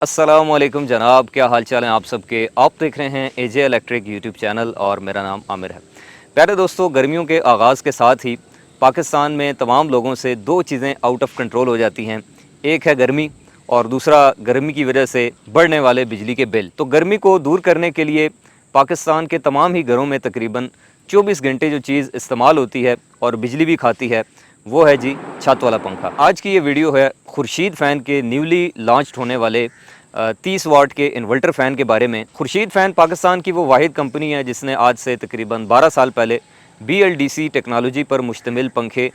अस्सलामुअलैकुम जनाब, क्या हाल चाल हैं आप सबके। आप देख रहे हैं एजे इलेक्ट्रिक यूट्यूब चैनल और मेरा नाम आमिर है। प्यारे दोस्तों, गर्मियों के आगाज़ के साथ ही पाकिस्तान में तमाम लोगों से दो चीज़ें आउट ऑफ कंट्रोल हो जाती हैं। एक है गर्मी और दूसरा गर्मी की वजह से बढ़ने वाले बिजली के बिल। तो गर्मी को दूर करने के लिए पाकिस्तान के तमाम ही घरों में तकरीबन 24 घंटे जो चीज़ इस्तेमाल होती है और बिजली भी खाती है, वो है जी छत वाला पंखा। आज की ये वीडियो है खुर्शीद फ़ैन के न्यूली लॉन्च्ड होने वाले 30 वाट के इन्वर्टर फ़ैन के बारे में। खुर्शीद फ़ैन पाकिस्तान की वो वाहिद कंपनी है जिसने आज से तकरीबन 12 साल पहले BLDC टेक्नोलॉजी पर मुश्तमिल पंखे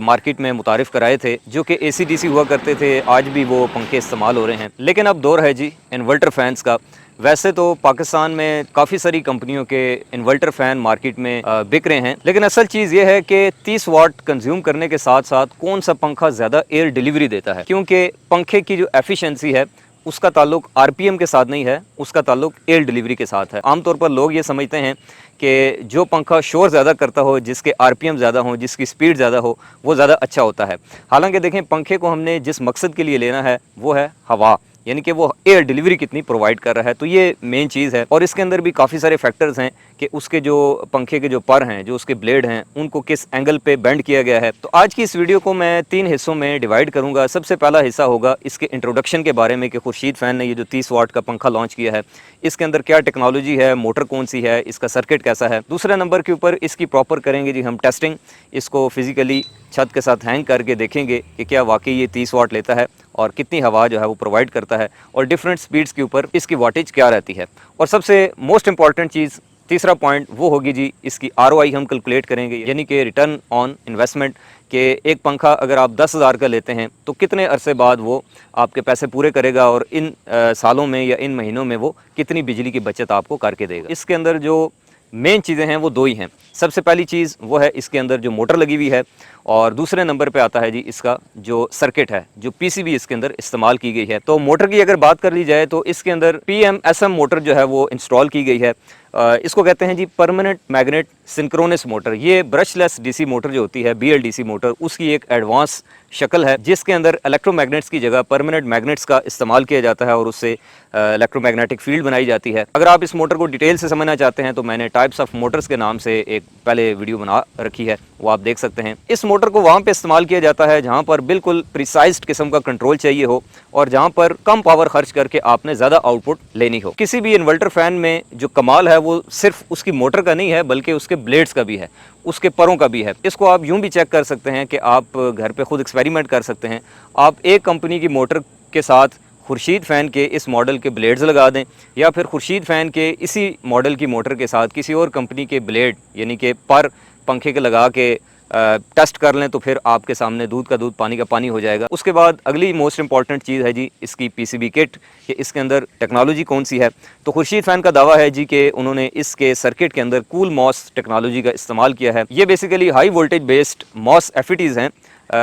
मार्केट में मुतारिफ़ कराए थे, जो कि AC/DC हुआ करते थे। आज भी वो पंखे इस्तेमाल हो रहे हैं, लेकिन अब दौर है जी इन्वर्टर फ़ैन्स का। वैसे तो पाकिस्तान में काफ़ी सारी कंपनियों के इन्वर्टर फ़ैन मार्केट में बिक रहे हैं, लेकिन असल चीज़ ये है कि 30 वाट कंज्यूम करने के साथ साथ कौन सा पंखा ज़्यादा एयर डिलीवरी देता है, क्योंकि पंखे की जो एफिशिएंसी है उसका ताल्लुक RPM के साथ नहीं है, उसका ताल्लुक एयर डिलीवरी के साथ है। आमतौर पर लोग ये समझते हैं कि जो पंखा शोर ज़्यादा करता हो, जिसके RPM ज़्यादा हो, जिसकी स्पीड ज़्यादा हो, वो ज़्यादा अच्छा होता है। हालांकि देखें, पंखे को हमने जिस मकसद के लिए लेना है वो है हवा, यानी कि वो एयर डिलीवरी कितनी प्रोवाइड कर रहा है। तो ये मेन चीज़ है। और इसके अंदर भी काफ़ी सारे फैक्टर्स हैं कि उसके जो पंखे के जो पर हैं, जो उसके ब्लेड हैं, उनको किस एंगल पे बेंड किया गया है। तो आज की इस वीडियो को मैं 3 हिस्सों में डिवाइड करूंगा। सबसे पहला हिस्सा होगा इसके इंट्रोडक्शन के बारे में कि खुर्शीद फ़ैन ने ये जो 30 वाट का पंखा लॉन्च किया है, इसके अंदर क्या टेक्नोलॉजी है, मोटर कौन सी है, इसका सर्किट कैसा है। दूसरे नंबर के ऊपर इसकी प्रॉपर करेंगे जी हम टेस्टिंग, इसको फिजिकली छत के साथ हैंग करके देखेंगे कि क्या वाकई ये 30 वाट लेता है और कितनी हवा जो है वो प्रोवाइड करता है, और डिफरेंट स्पीड्स के ऊपर इसकी वाटेज क्या रहती है। और सबसे मोस्ट इंपॉर्टेंट चीज़, तीसरा पॉइंट, वो होगी जी इसकी ROI हम कैलकुलेट करेंगे, यानी कि रिटर्न ऑन इन्वेस्टमेंट, कि एक पंखा अगर आप 10,000 का लेते हैं तो कितने अरसे बाद वो आपके पैसे पूरे करेगा और इन सालों में या इन महीनों में वो कितनी बिजली की बचत आपको करके देगा। इसके अंदर जो मेन चीज़ें हैं वो दो ही हैं। सबसे पहली चीज़ वो है इसके अंदर जो मोटर लगी हुई है, और दूसरे नंबर पे आता है जी इसका जो सर्किट है, जो PCB इसके अंदर इस्तेमाल की गई है। तो मोटर की अगर बात कर ली जाए तो इसके अंदर PMSM मोटर जो है वो इंस्टॉल की गई है। इसको कहते हैं जी परमानेंट मैग्नेट सिंक्रोनस मोटर। ये ब्रशलेस DC मोटर जो होती है, BLDC मोटर, उसकी एक एडवांस शक्ल है जिसके अंदर इलेक्ट्रोमैग्नेट्स की जगह परमानेंट मैग्नेट्स का इस्तेमाल किया जाता है और उससे इलेक्ट्रोमैग्नेटिक फील्ड बनाई जाती है। अगर आप इस मोटर को डिटेल से समझना चाहते हैं तो मैंने टाइप्स ऑफ मोटर्स के नाम से एक पहले वीडियो बना रखी है, वो आप देख सकते हैं। इस मोटर को वहाँ पे इस्तेमाल किया जाता है जहाँ पर बिल्कुल प्रिसाइज्ड किस्म का कंट्रोल चाहिए हो और जहाँ पर कम पावर खर्च करके आपने ज़्यादा आउटपुट लेनी हो। किसी भी इन्वर्टर फ़ैन में जो कमाल है वो सिर्फ उसकी मोटर का नहीं है, बल्कि उसके ब्लेड्स का भी है, उसके परों का भी है। इसको आप यूँ भी चेक कर सकते हैं कि आप घर पे खुद एक्सपेरिमेंट कर सकते हैं। आप एक कंपनी की मोटर के साथ खुर्शीद फ़ैन के इस मॉडल के ब्लेड्स लगा दें, या फिर खुर्शीद फ़ैन के इसी मॉडल की मोटर के साथ किसी और कंपनी के ब्लेड यानी कि पर पंखे के लगा के टेस्ट कर लें, तो फिर आपके सामने दूध का दूध पानी का पानी हो जाएगा। उसके बाद अगली मोस्ट इंपॉर्टेंट चीज़ है जी इसकी PCB किट, कि इसके अंदर टेक्नोलॉजी कौन सी है। तो खुर्शीद फ़ैन का दावा है जी कि उन्होंने इसके सर्किट के अंदर कूल मॉस टेक्नोलॉजी का इस्तेमाल किया है। ये basically high voltage based MOS FETs हैं।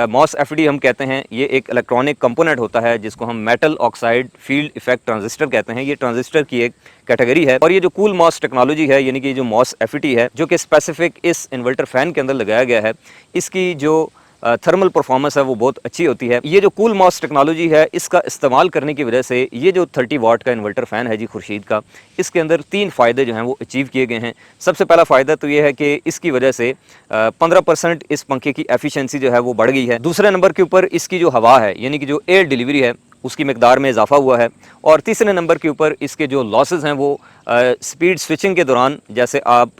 मॉस FET हम कहते हैं, ये एक इलेक्ट्रॉनिक कंपोनेंट होता है जिसको हम metal oxide field effect transistor कहते हैं। ये ट्रांजिस्टर की एक कैटेगरी है। और ये जो कूल मॉस टेक्नोलॉजी है, यानी कि जो मॉस FET है, जो कि स्पेसिफिक इस इन्वर्टर फ़ैन के अंदर लगाया गया है, इसकी जो थर्मल परफॉर्मेंस है वो बहुत अच्छी होती है। ये जो कूल मॉस टेक्नोलॉजी है, इसका इस्तेमाल करने की वजह से ये जो 30 वाट का इन्वर्टर फ़ैन है जी खुर्शीद का, इसके अंदर 3 फ़ायदे जो हैं वो अचीव किए गए हैं। सबसे पहला फ़ायदा तो ये है कि इसकी वजह से 15% इस पंखे की एफिशिएंसी जो है वो बढ़ गई है। दूसरे नंबर के ऊपर इसकी जो हवा है, यानी कि जो एयर डिलीवरी है, उसकी मकदार में इजाफा हुआ है। और तीसरे नंबर के ऊपर इसके जो लॉसेस हैं वो स्पीड स्विचिंग के दौरान, जैसे आप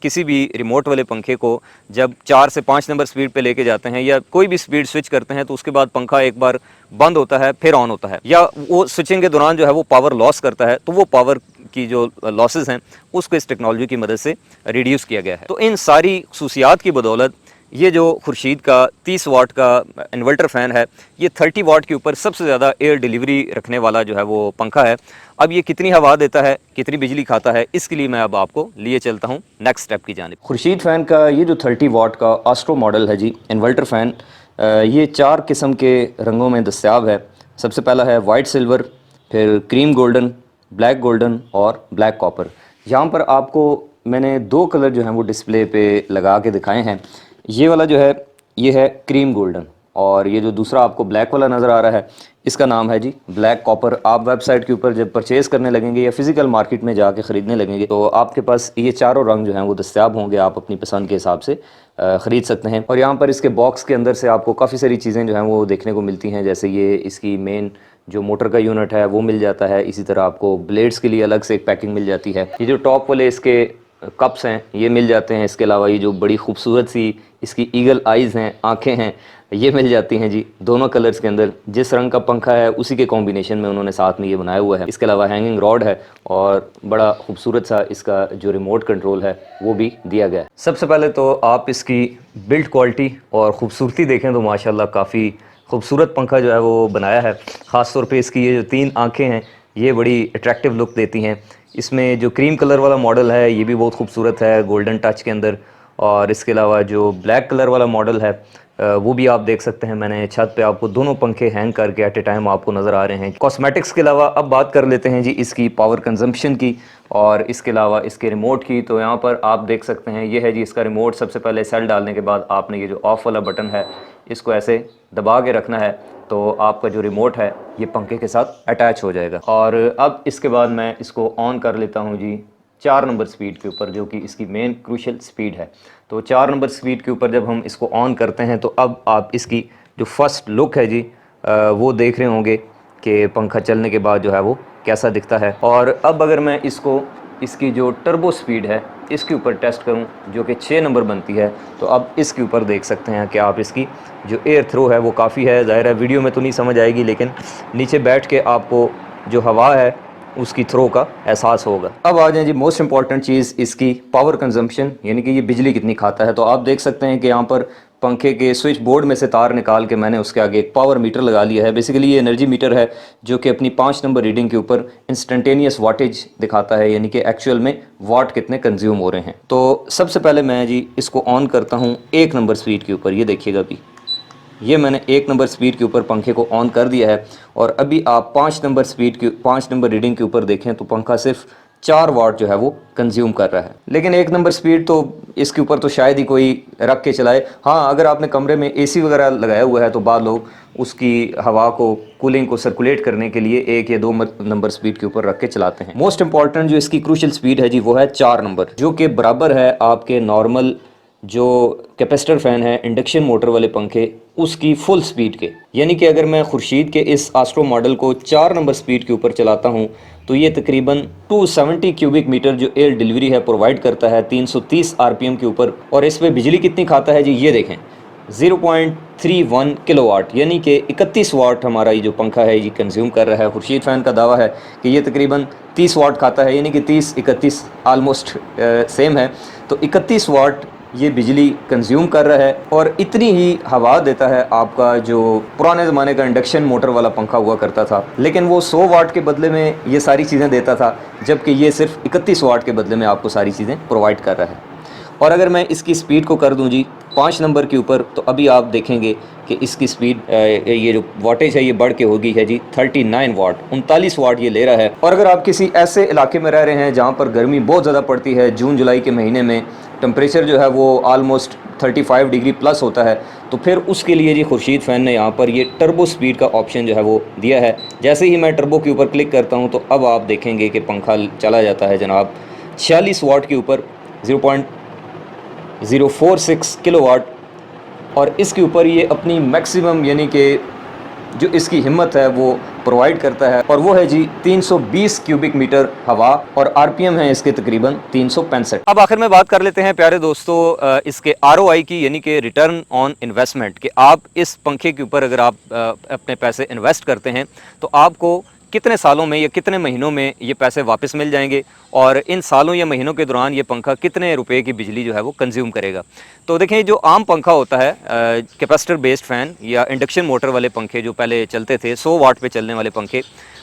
किसी भी रिमोट वाले पंखे को जब 4 से 5 नंबर स्पीड पे लेके जाते हैं या कोई भी स्पीड स्विच करते हैं, तो उसके बाद पंखा एक बार बंद होता है फिर ऑन होता है, या वो स्विचिंग के दौरान जो है वो पावर लॉस करता है, तो वो पावर की जो लॉसेस हैं उसको इस टेक्नोलॉजी की मदद से रिड्यूस किया गया है। तो इन सारी खसूसियात की बदौलत ये जो खुर्शीद का 30 वाट का इन्वर्टर फ़ैन है, ये 30 वाट के ऊपर सबसे ज़्यादा एयर डिलीवरी रखने वाला जो है वो पंखा है। अब ये कितनी हवा देता है, कितनी बिजली खाता है, इसके लिए मैं अब आपको लिए चलता हूँ नेक्स्ट स्टेप की जानिब। खुर्शीद फ़ैन का ये जो 30 वाट का आस्ट्रो मॉडल है जी इन्वर्टर फ़ैन, ये 4 किस्म के रंगों में दस्तयाब है। सबसे पहला है वाइट सिल्वर, फिर क्रीम गोल्डन, ब्लैक गोल्डन और ब्लैक कॉपर। यहाँ पर आपको मैंने 2 कलर जो हैं वो डिस्प्ले पे लगा के दिखाए हैं। ये वाला जो है ये है क्रीम गोल्डन, और ये जो दूसरा आपको ब्लैक वाला नज़र आ रहा है, इसका नाम है जी ब्लैक कॉपर। आप वेबसाइट के ऊपर जब परचेज़ करने लगेंगे या फिज़िकल मार्केट में जाके ख़रीदने लगेंगे तो आपके पास ये चारों रंग जो हैं वो दस्तियाब होंगे, आप अपनी पसंद के हिसाब से ख़रीद सकते हैं। और यहाँ पर इसके बॉक्स के अंदर से आपको काफ़ी सारी चीज़ें जो हैं वो देखने को मिलती हैं, जैसे ये इसकी मेन जो मोटर का यूनिट है वो मिल जाता है। इसी तरह आपको ब्लेड्स के लिए अलग से एक पैकिंग मिल जाती है। ये जो टॉप वाले इसके कप्स हैं ये मिल जाते हैं। इसके अलावा ये जो बड़ी खूबसूरत सी इसकी ईगल आइज़ हैं, आँखें हैं, ये मिल जाती हैं जी दोनों कलर्स के अंदर। जिस रंग का पंखा है उसी के कॉम्बिनेशन में उन्होंने साथ में ये बनाया हुआ है। इसके अलावा हैंगिंग रॉड है और बड़ा खूबसूरत सा इसका जो रिमोट कंट्रोल है वो भी दिया गया है। सबसे पहले तो आप इसकी बिल्ड क्वालिटी और ख़ूबसूरती देखें तो माशाल्लाह काफ़ी खूबसूरत पंखा जो है वो बनाया है। ख़ास तौर पे इसकी ये जो 3 आँखें हैं ये बड़ी अट्रैक्टिव लुक देती हैं। इसमें जो क्रीम कलर वाला मॉडल है ये भी बहुत खूबसूरत है गोल्डन टच के अंदर। और इसके अलावा जो ब्लैक कलर वाला मॉडल है वो भी आप देख सकते हैं। मैंने छत पे आपको दोनों पंखे हैंग करके एट ए टाइम आपको नज़र आ रहे हैं। कॉस्मेटिक्स के अलावा अब बात कर लेते हैं जी इसकी पावर कंजम्पशन की और इसके अलावा इसके रिमोट की। तो यहाँ पर आप देख सकते हैं ये है जी इसका रिमोट। सबसे पहले सेल डालने के बाद आपने ये जो ऑफ़ वाला बटन है इसको ऐसे दबा के रखना है तो आपका जो रिमोट है ये पंखे के साथ अटैच हो जाएगा। और अब इसके बाद मैं इसको ऑन कर लेता हूँ जी 4 नंबर स्पीड के ऊपर, जो कि इसकी मेन क्रूशियल स्पीड है। तो 4 नंबर स्पीड के ऊपर जब हम इसको ऑन करते हैं तो अब आप इसकी जो फर्स्ट लुक है जी वो देख रहे होंगे कि पंखा चलने के बाद जो है वो कैसा दिखता है। और अब अगर मैं इसको इसकी जो टर्बो स्पीड है इसके ऊपर टेस्ट करूं जो कि 6 नंबर बनती है तो अब इसके ऊपर देख सकते हैं कि आप इसकी जो एयर थ्रो है वो काफ़ी है। ज़ाहिर है वीडियो में तो नहीं समझ आएगी, लेकिन नीचे बैठ के आपको जो हवा है उसकी थ्रो का एहसास होगा। अब आ जाए जी मोस्ट इंपॉर्टेंट चीज़ इसकी पावर कंजम्पशन, यानी कि ये बिजली कितनी खाता है। तो आप देख सकते हैं कि यहाँ पर पंखे के स्विच बोर्ड में से तार निकाल के मैंने उसके आगे एक पावर मीटर लगा लिया है। बेसिकली ये एनर्जी मीटर है जो कि अपनी 5 नंबर रीडिंग के ऊपर इंस्टेंटेनियस वाटेज दिखाता है, यानी कि एक्चुअल में वाट कितने कंज्यूम हो रहे हैं। तो सबसे पहले मैं जी इसको ऑन करता हूँ 1 नंबर स्पीड के ऊपर। ये देखिएगा अभी ये मैंने 1 नंबर स्पीड के ऊपर पंखे को ऑन कर दिया है। और अभी आप 5 नंबर रीडिंग के ऊपर देखें तो पंखा सिर्फ 4 वाट जो है वो कंज्यूम कर रहा है। लेकिन 1 नंबर स्पीड तो इसके ऊपर तो शायद ही कोई रख के चलाए। हाँ, अगर आपने कमरे में एसी वगैरह लगाया हुआ है तो बाद लोग उसकी हवा को, कूलिंग को सर्कुलेट करने के लिए 1 या 2 नंबर स्पीड के ऊपर रख के चलाते हैं। मोस्ट इंपॉर्टेंट जो इसकी क्रूशियल स्पीड है जी वो है 4 नंबर, जो कि बराबर है आपके नॉर्मल जो कैपेसिटर फ़ैन है इंडक्शन मोटर वाले पंखे उसकी फुल स्पीड के। यानी कि अगर मैं खुर्शीद के इस आस्ट्रो मॉडल को 4 नंबर स्पीड के ऊपर चलाता हूं तो ये तकरीबन 270 क्यूबिक मीटर जो एयर डिलीवरी है प्रोवाइड करता है 330 आरपीएम के ऊपर। और इस पर बिजली कितनी खाता है जी ये देखें 0.31 किलोवाट, यानी कि 31 वाट हमारा ये जो पंखा है ये कंज्यूम कर रहा है। खुर्शीद फ़ैन का दावा है कि ये तकरीबन 30 वाट खाता है, यानी कि 30-31 आलमोस्ट सेम है। तो 31 वाट ये बिजली कंज्यूम कर रहा है और इतनी ही हवा देता है आपका जो पुराने ज़माने का इंडक्शन मोटर वाला पंखा हुआ करता था। लेकिन वो 100 वाट के बदले में ये सारी चीज़ें देता था, जबकि ये सिर्फ 31 वाट के बदले में आपको सारी चीज़ें प्रोवाइड कर रहा है। और अगर मैं इसकी स्पीड को कर दूं जी 5 नंबर के ऊपर तो अभी आप देखेंगे कि इसकी स्पीड ये जो वाटेज है ये बढ़ के होगी है जी 39 वाट, 39 वाट ये ले रहा है। और अगर आप किसी ऐसे इलाके में रह रहे हैं जहाँ पर गर्मी बहुत ज़्यादा पड़ती है, जून जुलाई के महीने में टेम्परेचर जो है वो आलमोस्ट 35 डिग्री प्लस होता है, तो फिर उसके लिए जी खुर्शीद फ़ैन ने यहाँ पर ये टर्बो स्पीड का ऑप्शन जो है वो दिया है। जैसे ही मैं टर्बो के ऊपर क्लिक करता हूँ तो अब आप देखेंगे कि पंखा चला जाता है जनाब 46 वाट के ऊपर 0.046 किलोवाट। और इसके ऊपर ये अपनी मैक्सिमम यानी कि जो इसकी हिम्मत है वो प्रोवाइड करता है, और वो है जी 320 क्यूबिक मीटर हवा और आरपीएम है इसके तकरीबन 365। अब आखिर में बात कर लेते हैं प्यारे दोस्तों इसके आरओआई की, यानी कि रिटर्न ऑन इन्वेस्टमेंट, कि आप इस पंखे के ऊपर अगर आप अपने पैसे इन्वेस्ट करते हैं तो आपको कितने सालों में या कितने महीनों में ये पैसे वापस मिल जाएंगे, और इन सालों या महीनों के दौरान ये पंखा कितने रुपए की बिजली जो है वो कंज्यूम करेगा। तो देखें, जो आम पंखा होता है कैपेसिटर बेस्ड फ़ैन या इंडक्शन मोटर वाले पंखे जो पहले चलते थे 100 वाट पे चलने वाले पंखे,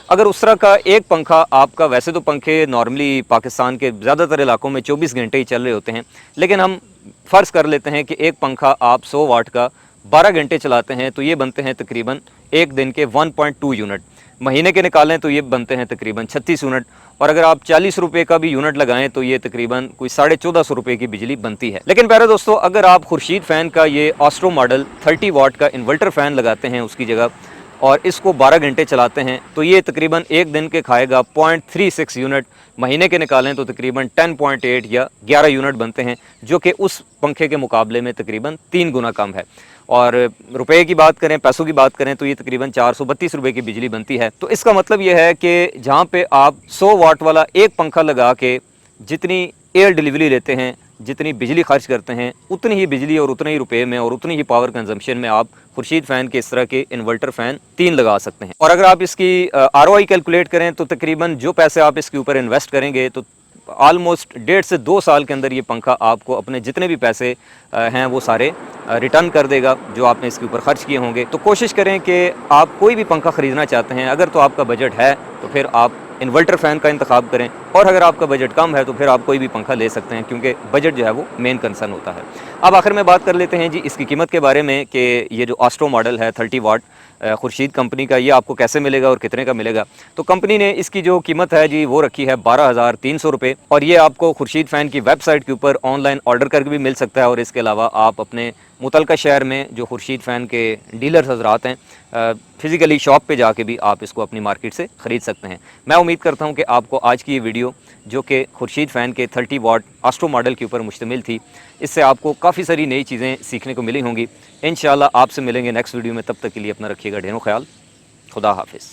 अगर उस तरह का एक पंखा आपका, वैसे तो पंखे नॉर्मली पाकिस्तान के ज़्यादातर इलाकों में 24 घंटे ही चल रहे होते हैं, लेकिन हम फ़र्ज़ कर लेते हैं कि एक पंखा आप 100 वाट का 12 घंटे चलाते हैं तो ये बनते हैं तकरीबन एक दिन के 1.2 यूनिट। महीने के निकालें तो ये बनते हैं तकरीबन 36 यूनिट, और अगर आप 40 रुपये का भी यूनिट लगाएं तो ये तकरीबन कोई 1450 रुपये की बिजली बनती है। लेकिन प्यारे दोस्तों, अगर आप खुर्शीद फ़ैन का ये ऑस्ट्रो मॉडल 30 वाट का इन्वर्टर फ़ैन लगाते हैं उसकी जगह, और इसको 12 घंटे चलाते हैं, तो ये तकरीबन एक दिन के खाएगा 0.36 यूनिट। महीने के निकालें तो तकरीबन 10.8 या 11 यूनिट बनते हैं, जो कि उस पंखे के मुकाबले में तकरीबन 3 गुना कम है। और रुपए की बात करें, पैसों की बात करें, तो ये तकरीबन 432 रुपये की बिजली बनती है। तो इसका मतलब ये है कि जहाँ पे आप 100 वाट वाला एक पंखा लगा के जितनी एयर डिलीवरी लेते हैं, जितनी बिजली खर्च करते हैं, उतनी ही बिजली और उतने ही रुपए में और उतनी ही पावर कंजम्पशन में आप खुर्शीद फ़ैन के इस तरह के इन्वर्टर फ़ैन 3 लगा सकते हैं। और अगर आप इसकी ROI कैलकुलेट करें तो तकरीबन जो पैसे आप इसके ऊपर इन्वेस्ट करेंगे, तो ऑलमोस्ट 1.5 से 2 साल के अंदर ये पंखा आपको अपने जितने भी पैसे हैं वो सारे रिटर्न कर देगा जो आपने इसके ऊपर ख़र्च किए होंगे। तो कोशिश करें कि आप कोई भी पंखा ख़रीदना चाहते हैं, अगर तो आपका बजट है तो फिर आप इन्वर्टर फ़ैन का इंतखाब करें, और अगर आपका बजट कम है तो फिर आप कोई भी पंखा ले सकते हैं, क्योंकि बजट जो है वो मेन कंसर्न होता है। अब आखिर में बात कर लेते हैं जी इसकी कीमत के बारे में कि ये जो ऑस्ट्रो मॉडल है 30 वाट खुर्शीद कंपनी का, ये आपको कैसे मिलेगा और कितने का मिलेगा। तो कंपनी ने इसकी जो कीमत है जी वो रखी है 12,300 रुपये, और ये आपको खुर्शीद फ़ैन की वेबसाइट के ऊपर ऑनलाइन ऑर्डर करके भी मिल सकता है। और इसके अलावा आप अपने मुतलका शहर में जो खुर्शीद फ़ैन के डीलर्स हजरात हैं, फ़िज़िकली शॉप पे जाके भी आप इसको अपनी मार्केट से ख़रीद सकते हैं। मैं उम्मीद करता हूँ कि आपको आज की ये वीडियो, जो कि खुर्शीद फ़ैन के 30 वाट ऑस्ट्रो मॉडल के ऊपर मुश्तमिल थी, इससे आपको काफ़ी सारी नई चीज़ें सीखने को मिली होंगी। इंशाल्लाह आपसे मिलेंगे नेक्स्ट वीडियो में, तब तक के लिए अपना रखिएगा ढेरों ख्याल। खुदा हाफिज़।